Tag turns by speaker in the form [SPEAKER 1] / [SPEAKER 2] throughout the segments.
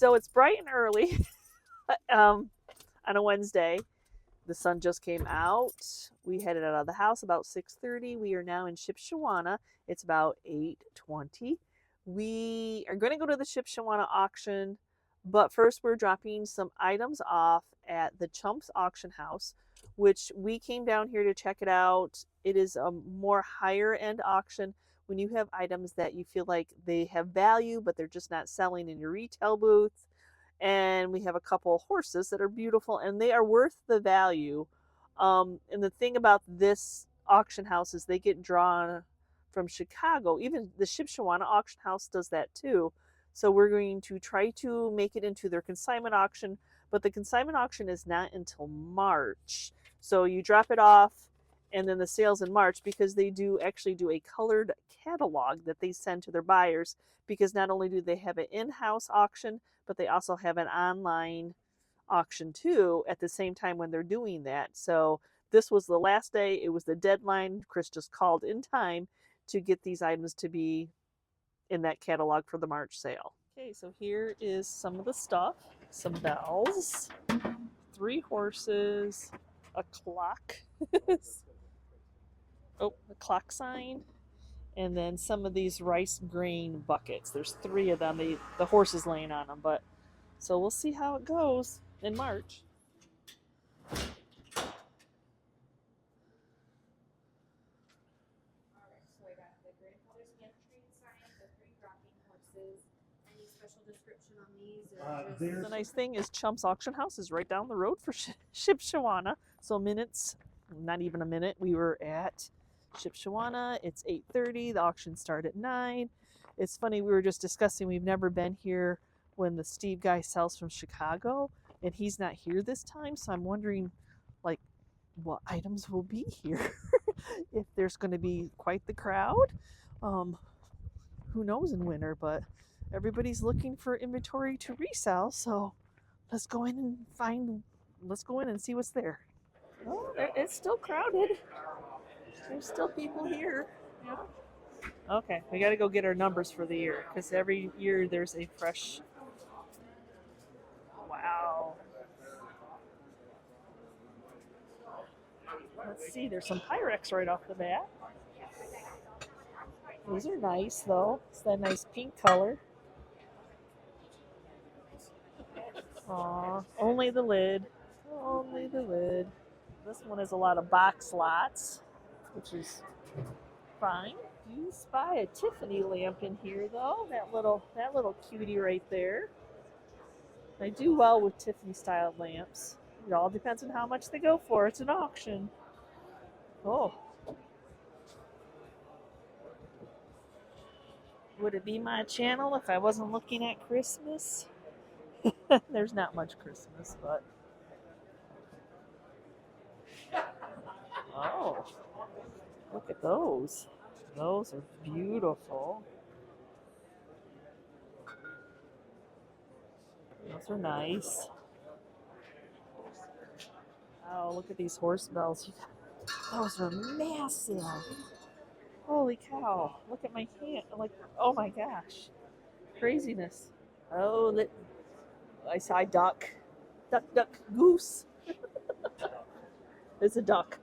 [SPEAKER 1] So it's bright and early on a Wednesday. The sun just came out. We headed out of the house about 6:30. We are now in Shpshewana. It's about 8:20. We are going to go to the Shpshewana auction, but first we're dropping some items off at the Chumps auction house, which we came down here to check it out. It is a more higher end auction when you have items that you feel like they have value, but they're just not selling in your retail booth. And we have a couple of horses that are beautiful and they are worth the value. And the thing about this auction house is they get drawn from Chicago. Even the Shpshewana auction house does that too. So we're going to try to make it into their consignment auction, but the consignment auction is not until March. So you drop it off and then the sales in March, because they do actually do a colored catalog that they send to their buyers, because not only do they have an in-house auction, but they also have an online auction too at the same time when they're doing that. So this was the last day. It was the deadline. Chris just called in time to get these items to be in that catalog for the March sale. Okay, so here is some of the stuff. Some bells, 3 horses, a clock, oh, a clock sign, and then some of these rice grain buckets. There's 3 of them. The horse is laying on them, but so we'll see how it goes in March. The nice thing is Chumps Auction House is right down the road for Shpshewana. So minutes, not even a minute, we were at Shpshewana. It's 8:30. The auction started at 9. It's funny, we were just discussing, we've never been here when the Steve guy sells from Chicago, and he's not here this time. So I'm wondering, like, what items will be here. If there's going to be quite the crowd. Who knows in winter, but everybody's looking for inventory to resell, so let's go in and see what's there. Oh, it's still crowded. There's still people here. Yeah. Okay, we got to go get our numbers for the year, because every year there's a fresh. Wow. Let's see, there's some Pyrex right off the bat. These are nice though. It's that nice pink color. Aw, only the lid. Only the lid. This one has a lot of box slots, which is fine. You spy a Tiffany lamp in here though. That little cutie right there. I do well with Tiffany style lamps. It all depends on how much they go for. It's an auction. Oh. Would it be my channel if I wasn't looking at Christmas? There's not much Christmas, but. Oh, look at those. Those are beautiful. Those are nice. Oh, look at these horse bells. Those are massive. Holy cow. Look at my hand. Like, oh my gosh. Craziness. Oh, I saw a duck. Duck, duck, goose. It's a duck.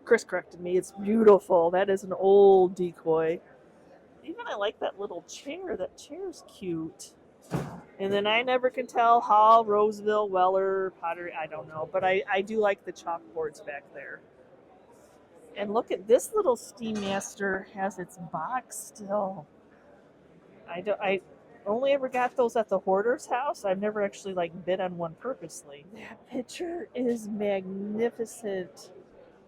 [SPEAKER 1] Chris corrected me. It's beautiful. That is an old decoy. Even I like that little chair. That chair's cute. And then I never can tell Hall, Roseville, Weller, Pottery. I don't know. But I do like the chalkboards back there. And look at this little Steam Master has its box still. I only ever got those at the hoarder's house. I've never actually bid on one purposely. That picture is magnificent.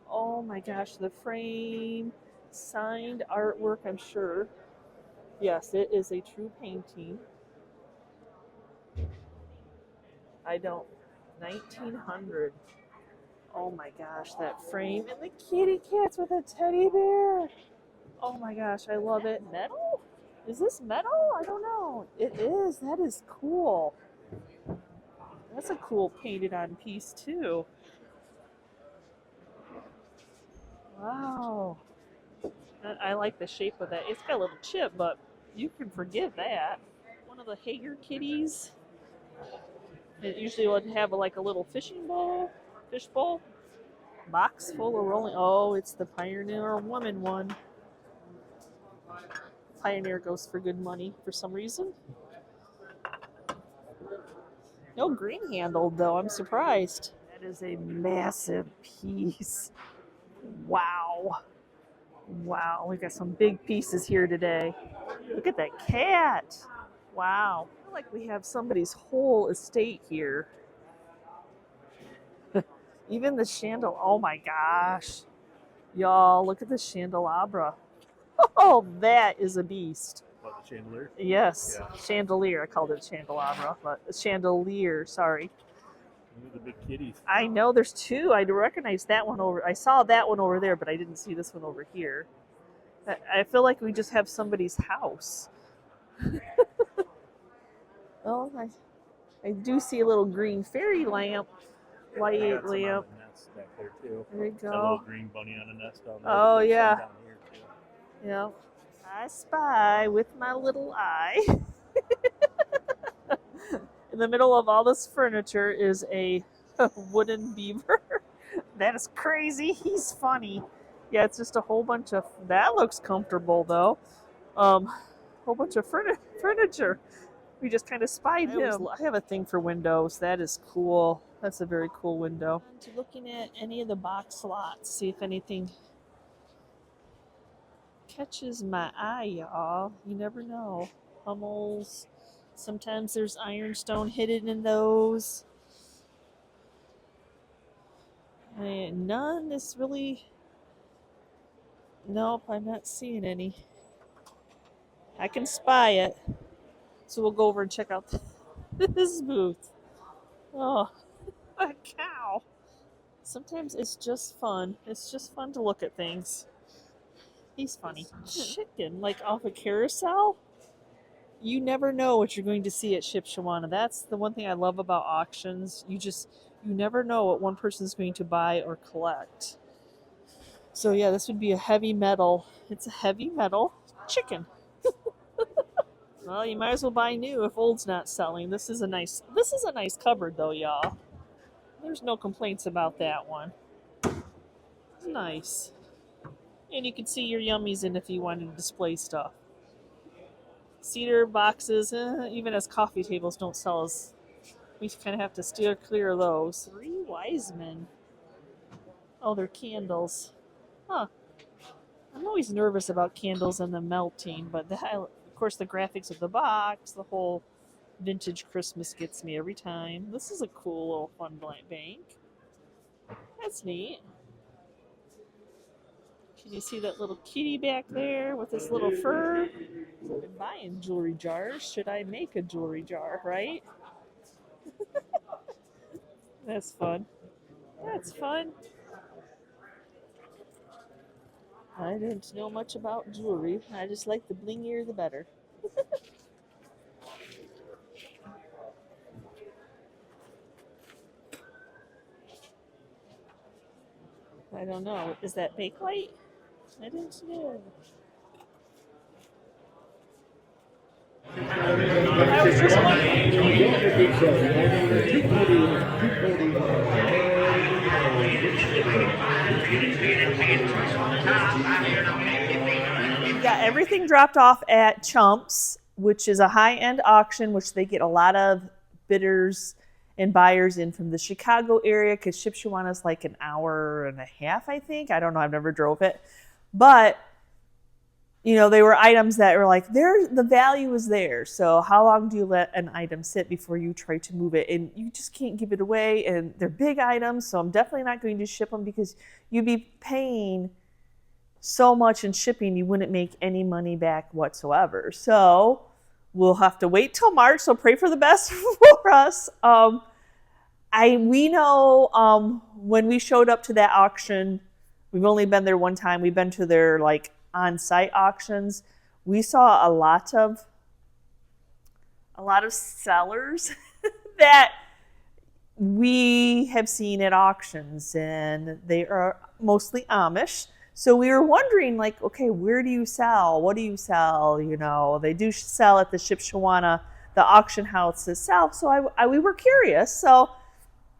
[SPEAKER 1] Oh my gosh, the frame, signed artwork, I'm sure. Yes, it is a true painting. 1900. Oh my gosh, that frame. And the kitty cats with a teddy bear. Oh my gosh, I love it. Metal? Is this metal? I don't know. It is. That is cool. That's a cool painted on piece too. Wow. I like the shape of that. It's got a little chip, but you can forgive that. One of the Hager kitties. It usually would have like a little fish bowl, box full of rolling. Oh, it's the Pioneer Woman one. Pioneer goes for good money for some reason. No green handled though. I'm surprised. That is a massive piece. Wow. Wow, we got some big pieces here today. Look at that cat. Wow. I feel like we have somebody's whole estate here. Even the oh my gosh. Y'all, look at the chandelabra. Oh, that is a beast.
[SPEAKER 2] What, the chandelier?
[SPEAKER 1] Yes,
[SPEAKER 2] Yeah.
[SPEAKER 1] chandelier. I called it chandelabra, but chandelier, sorry.
[SPEAKER 2] Look at the big kitties.
[SPEAKER 1] I know there's two. I recognize that one over. I saw that one over there, but I didn't see this one over here. I feel like we just have somebody's house. Oh, I do see a little green fairy lamp, light lamp.
[SPEAKER 2] Nest back there too.
[SPEAKER 1] There you go.
[SPEAKER 2] That little green bunny on a nest down there.
[SPEAKER 1] Oh yeah.
[SPEAKER 2] Down here too.
[SPEAKER 1] Yeah. I spy with my little eye. In the middle of all this furniture is a wooden beaver. That is crazy. He's funny. Yeah, it's just a whole bunch of. That looks comfortable though. Whole bunch of furniture. We just kind of spied him. I have a thing for windows. That is cool. That's a very cool window. Looking at any of the box lots, see if anything catches my eye, y'all. You never know. Hummels. Sometimes there's ironstone hidden in those. And none is really. Nope, I'm not seeing any. I can spy it. So we'll go over and check out this booth. Oh, a cow. Sometimes it's just fun. It's just fun to look at things. He's funny. Chicken, like off a carousel? You never know what you're going to see at Shpshewana. That's the one thing I love about auctions. You never know what one person's going to buy or collect. So yeah, this would be a heavy metal. It's a heavy metal chicken. Well, you might as well buy new if old's not selling. This is a nice cupboard though, y'all. There's no complaints about that one. It's nice. And you can see your yummies in if you wanted to display stuff. Cedar boxes, even as coffee tables don't sell as, we kind of have to steer clear of those. 3 wise men. Oh, they're candles. Huh. I'm always nervous about candles and them melting, but of course the graphics of the box, the whole vintage Christmas gets me every time. This is a cool little fun bank. That's neat. Can you see that little kitty back there with this little fur? I've been buying jewelry jars. Should I make a jewelry jar, right? That's fun. That's fun. I didn't know much about jewelry. I just like the blingier the better. I don't know. Is that Bakelite? I didn't know. I was just wondering. Got everything dropped off at Chumps, which is a high-end auction, which they get a lot of bidders and buyers in from the Chicago area, because Shpshewana is like an hour and a half, I think. I don't know. I've never drove it. But, you know, they were items that were like, the value is there. So how long do you let an item sit before you try to move it? And you just can't give it away. And they're big items, so I'm definitely not going to ship them, because you'd be paying so much in shipping, you wouldn't make any money back whatsoever. So we'll have to wait till March. So pray for the best for us. We know when we showed up to that auction, we've only been there one time. We've been to their like on-site auctions. We saw a lot of sellers that we have seen at auctions, and they are mostly Amish. So we were wondering, like, okay, where do you sell? What do you sell? You know, they do sell at the Shpshewana, the auction house itself. So we were curious. So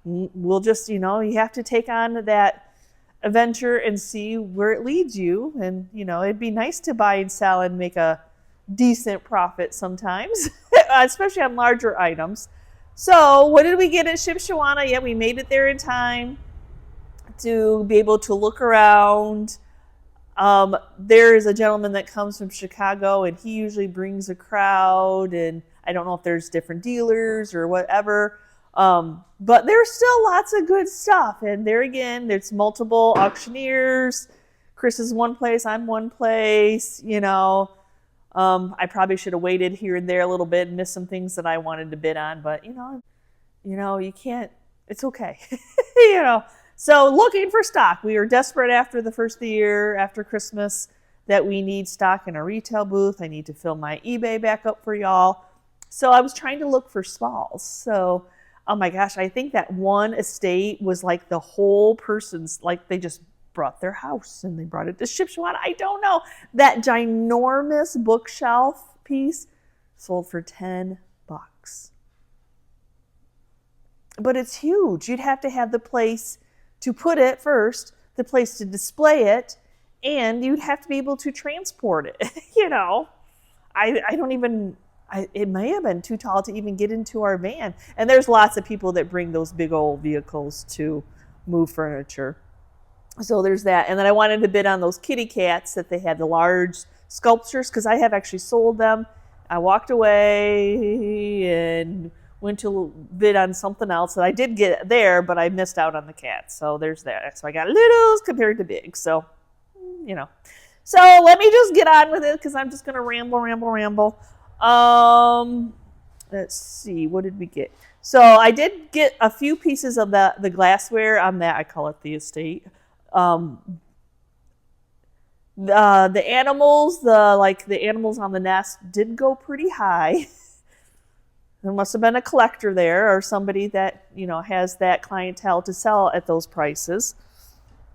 [SPEAKER 1] we'll just, you have to take on that adventure and see where it leads you. And, it'd be nice to buy and sell and make a decent profit sometimes, especially on larger items. So what did we get at Shpshewana? Yeah, we made it there in time to be able to look around. There is a gentleman that comes from Chicago, and he usually brings a crowd, and I don't know if there's different dealers or whatever, but there's still lots of good stuff. And there again, there's multiple auctioneers. Chris is one place, I'm one place, I probably should have waited here and there a little bit and missed some things that I wanted to bid on, but you can't, it's okay. So looking for stock. We were desperate after the first of the year, after Christmas, that we need stock in a retail booth. I need to fill my eBay back up for y'all. So I was trying to look for smalls. So, oh my gosh, I think that one estate was like the whole person's, like they just brought their house and they brought it to Shpshewana. I don't know. That ginormous bookshelf piece sold for $10. But it's huge. You'd have to have the place to put it first, the place to display it, and you'd have to be able to transport it. I don't even, it may have been too tall to even get into our van. And there's lots of people that bring those big old vehicles to move furniture. So there's that. And then I wanted to bid on those kitty cats that they had, the large sculptures, because I have actually sold them. I walked away and went to bid on something else that I did get there, but I missed out on the cats. So there's that. So I got littles compared to big. So, So let me just get on with it because I'm just going to ramble. Let's see. What did we get? So I did get a few pieces of the glassware on that. I call it the estate. The animals, the animals on the nest did go pretty high. There must have been a collector there or somebody that, has that clientele to sell at those prices.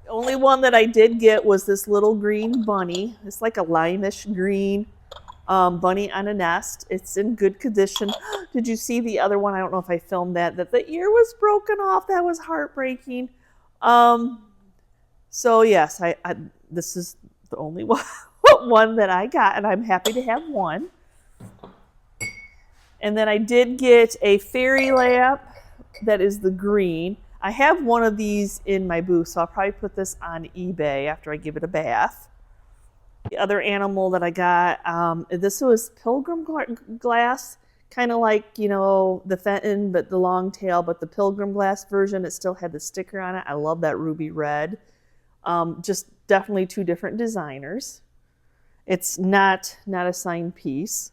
[SPEAKER 1] The only one that I did get was this little green bunny. It's like a limeish green bunny on a nest. It's in good condition. Did you see the other one? I don't know if I filmed that the ear was broken off. That was heartbreaking. So yes, I this is the only one that I got, and I'm happy to have one. And then I did get a fairy lamp that is the green. I have one of these in my booth, so I'll probably put this on eBay after I give it a bath. The other animal that I got, this was pilgrim glass, kind of like, the Fenton, but the long tail, but the pilgrim glass version, it still had the sticker on it. I love that ruby red. Just definitely two different designers. It's not a signed piece.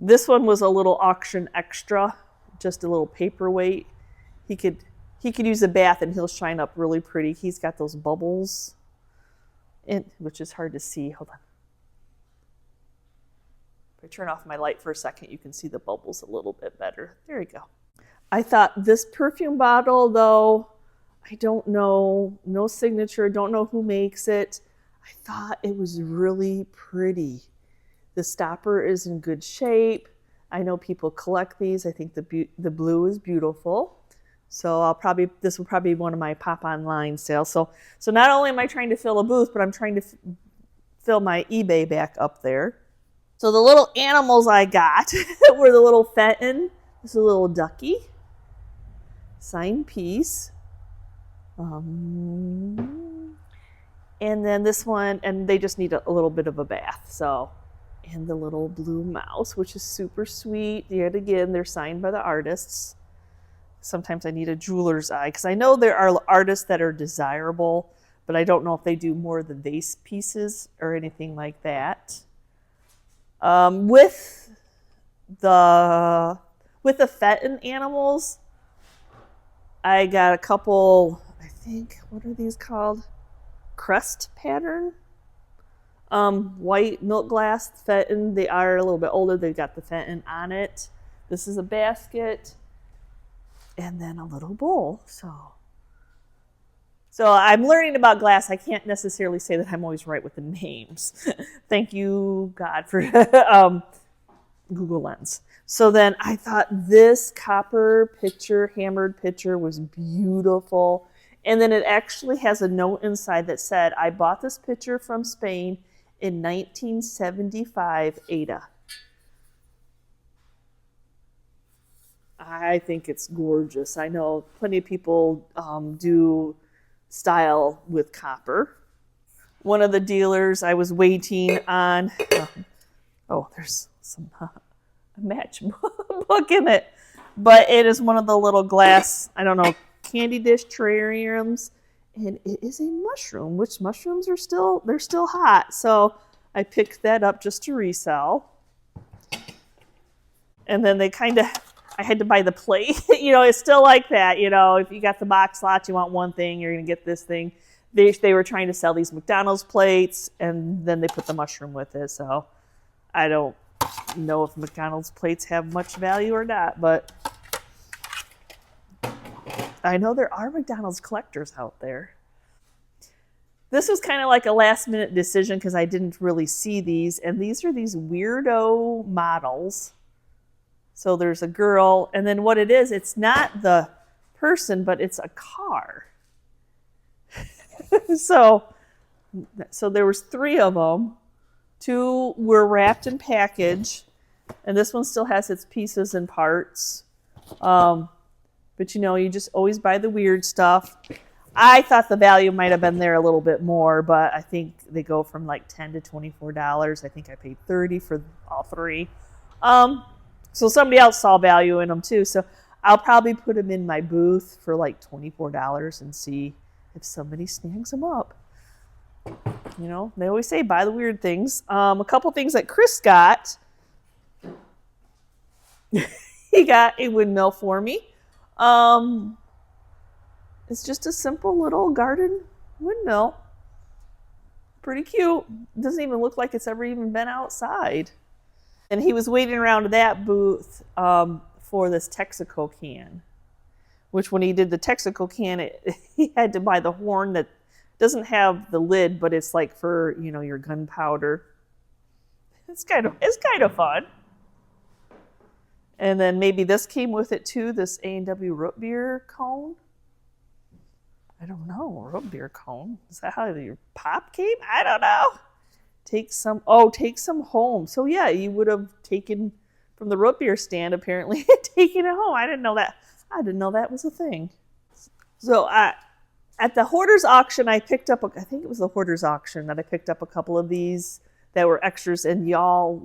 [SPEAKER 1] This one was a little auction extra, just a little paperweight. He could use a bath and he'll shine up really pretty. He's got those bubbles, which is hard to see. Hold on. If I turn off my light for a second, you can see the bubbles a little bit better. There you go. I thought this perfume bottle, though, I don't know, no signature, don't know who makes it. I thought it was really pretty. The stopper is in good shape. I know people collect these. I think the blue is beautiful. So this will probably be one of my pop online sales. So not only am I trying to fill a booth, but I'm trying to fill my eBay back up there. So the little animals I got were the little Fenton. This is a little ducky. Signed piece. And then this one, and they just need a little bit of a bath. So, and the little blue mouse, which is super sweet. Yet again, they're signed by the artists. Sometimes I need a jeweler's eye because I know there are artists that are desirable, but I don't know if they do more of the vase pieces or anything like that. With the Fenton animals, I got a couple, I think, what are these called? Crest pattern. White milk glass Fenton. They are a little bit older. They've got the Fenton on it. This is a basket. And then a little bowl. So I'm learning about glass. I can't necessarily say that I'm always right with the names. Thank you, God, for Google Lens. So then I thought this copper pitcher, hammered pitcher was beautiful. And then it actually has a note inside that said, I bought this pitcher from Spain in 1975, Ada. I think it's gorgeous. I know plenty of people do style with copper. One of the dealers I was waiting on, there's some matchbook in it, but it is one of the little glass, I don't know, candy dish terrariums, and it is a mushroom, which mushrooms are still hot, so I picked that up just to resell. And then I had to buy the plate. It's still like that. If you got the box lots, you want one thing, you're gonna get this thing. They were trying to sell these McDonald's plates, and then they put the mushroom with it, so I don't know if McDonald's plates have much value or not, but I know there are McDonald's collectors out there. This was kind of like a last minute decision because I didn't really see these, and these are these weirdo models. So there's a girl, and then what it is, it's not the person, but it's a car. So there was 3 of them. 2 were wrapped and packaged, and this one still has its pieces and parts. But you just always buy the weird stuff. I thought the value might have been there a little bit more, but I think they go from like $10 to $24. I think I paid $30 for all 3. So somebody else saw value in them too. So I'll probably put them in my booth for like $24 and see if somebody snags them up. They always say buy the weird things. A couple things that Chris got. He got a windmill for me. It's just a simple little garden windmill. Pretty cute. Doesn't even look like it's ever even been outside. And he was waiting around that booth for this Texaco can, which when he did the Texaco can, he had to buy the horn that doesn't have the lid, but it's like for, your gunpowder. It's kind of fun. And then maybe this came with it too, this A&W root beer cone. I don't know, root beer cone. Is that how your pop came? I don't know. Take some home. So yeah, you would have taken from the root beer stand apparently, taken it home. I didn't know that was a thing. So at the hoarder's auction, I picked up, I think it was the hoarder's auction that I picked up a couple of these that were extras, and y'all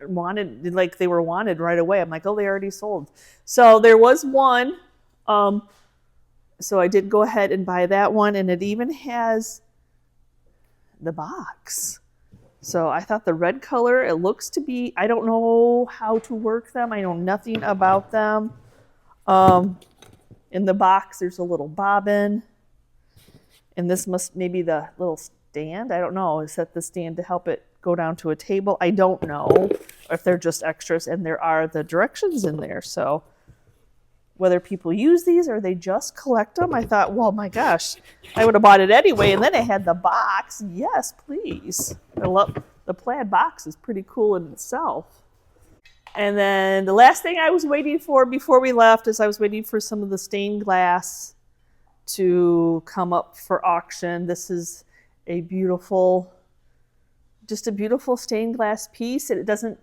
[SPEAKER 1] wanted, like they were wanted right away. I'm like, oh, they already sold. So there was one. So I did go ahead and buy that one, and it even has the box. So I thought the red color, it looks to be, I don't know how to work them. I know nothing about them. In the box, there's a little bobbin. And this must maybe the little stand. I don't know. Is that the stand to help it go down to a table? I don't know if they're just extras, and there are the directions in there. So whether people use these or they just collect them, I thought, well, my gosh, I would have bought it anyway. And then it had the box. Yes, please. I love the plaid box is pretty cool in itself. And then the last thing I was waiting for before we left is I was waiting for some of the stained glass to come up for auction. This is a beautiful stained glass piece. It doesn't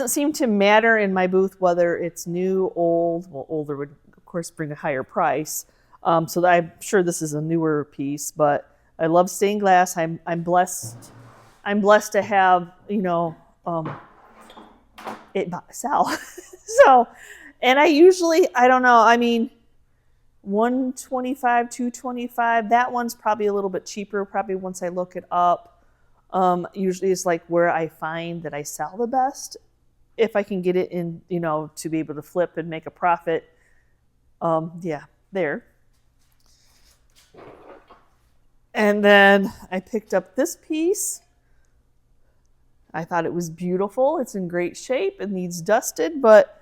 [SPEAKER 1] seem to matter in my booth whether it's new, old. Well, older would of course bring a higher price. So I'm sure this is a newer piece, but I love stained glass. I'm blessed. I'm blessed to have it sell. So, and I don't know. I mean, $125, $225. That one's probably a little bit cheaper. Probably once I look it up. Usually it's like where I find that I sell the best. If I can get it in, to be able to flip and make a profit. There. And then I picked up this piece. I thought it was beautiful. It's in great shape. It needs dusted, but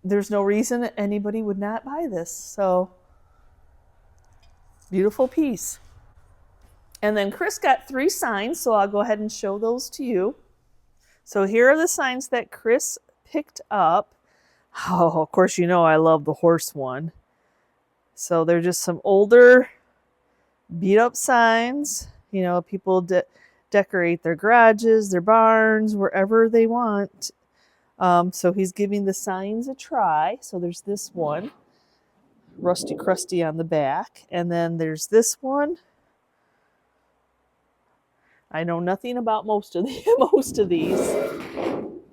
[SPEAKER 1] there's no reason that anybody would not buy this. So, beautiful piece. And then Chris got 3 signs, so I'll go ahead and show those to you. So here are the signs that Chris picked up, oh, of course, you know I love the horse one. So they're just some older, beat up signs. You know, people decorate their garages, their barns, wherever they want. So he's giving the signs a try. So there's this one, rusty crusty on the back. And then there's this one. I know nothing about most of these.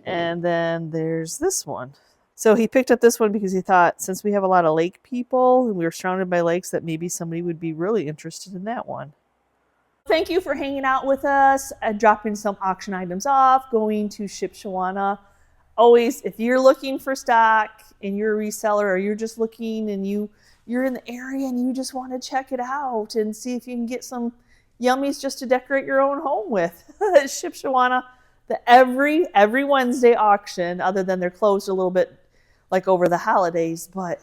[SPEAKER 1] And then there's this one. So he picked up this one because he thought, since we have a lot of lake people and we were surrounded by lakes, that maybe somebody would be really interested in that one. Thank you for hanging out with us and dropping some auction items off, going to Shpshewana. Always, if you're looking for stock and you're a reseller, or you're just looking and you're in the area and you just want to check it out and see if you can get some yummies just to decorate your own home with. Shpshewana, every Wednesday auction, other than they're closed a little bit like over the holidays, but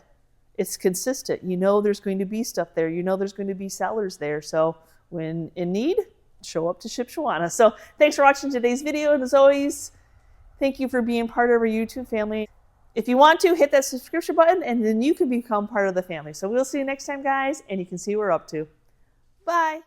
[SPEAKER 1] it's consistent. You know there's going to be stuff there. You know there's going to be sellers there. So when in need, show up to Shpshewana. So thanks for watching today's video. And as always, thank you for being part of our YouTube family. If you want to, hit that subscription button and then you can become part of the family. So we'll see you next time, guys, and you can see what we're up to. Bye.